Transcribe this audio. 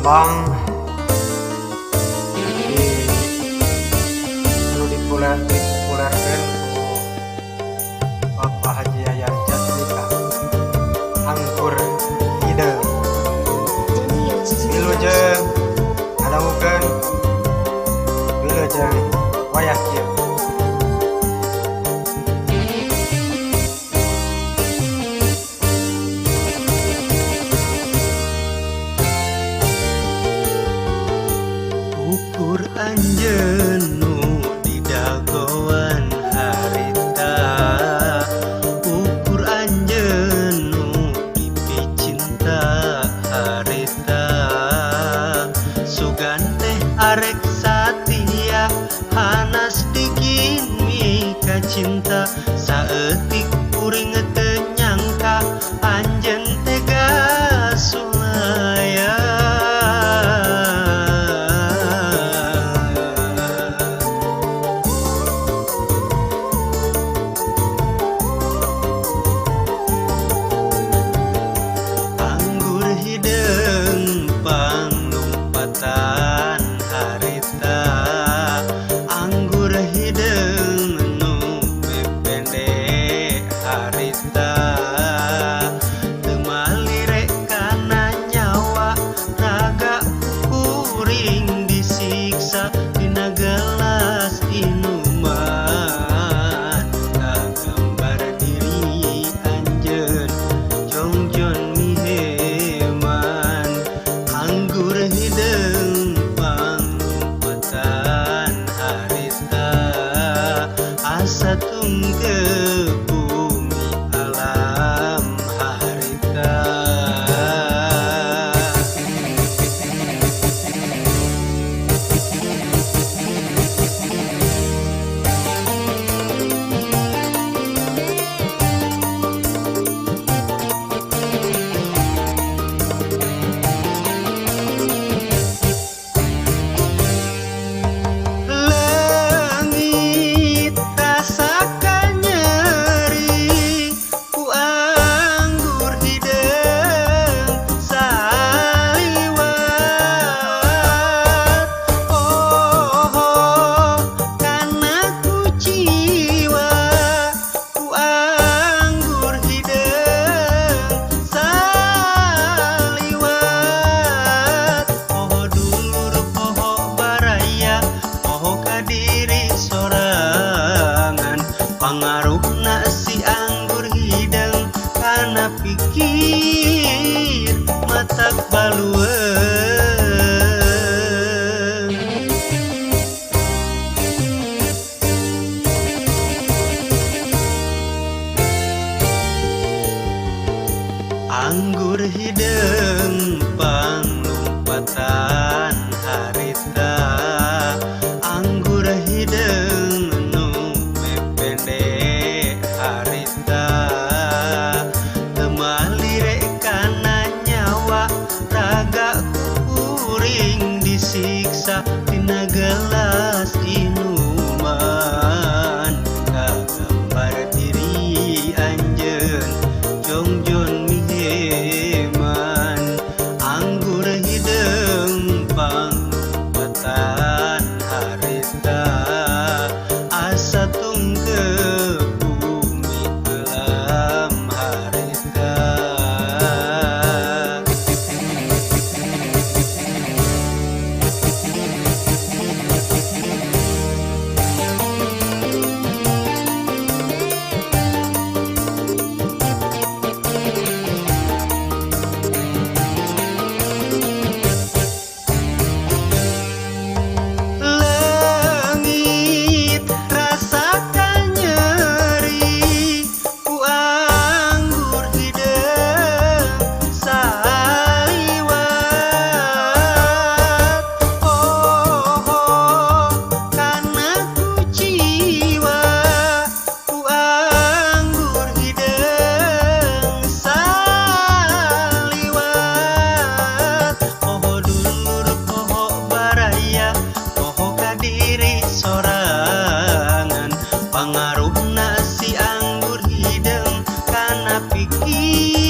kembang perlu dipopulerkan ku Bapak Haji Yayan Jatnika anggur hideung wilujeng ngadangukeun wilujeng wayah kieu. Ukur anjeun nu di dagoan harita, ukur anjeun nu dipicinta harita, sugan teh arek satia hanas digini ka cinta, saeutik kuring teu nyangka anjeun tega sulaya. Asa tunggu bumi alam harita. Pangaruhna si anggur hideung kana pikir matak balueung. Anggur hideung panglumpatan harita, anggur hideung harita, temalire kana nyawa raga kuring disiksa tina gelas inuman, kagambar diri anjeun jongjon miheman. Anggur hideung panglumpatan harita, asa tunggu pangaruhna si anggur hideung kana pikir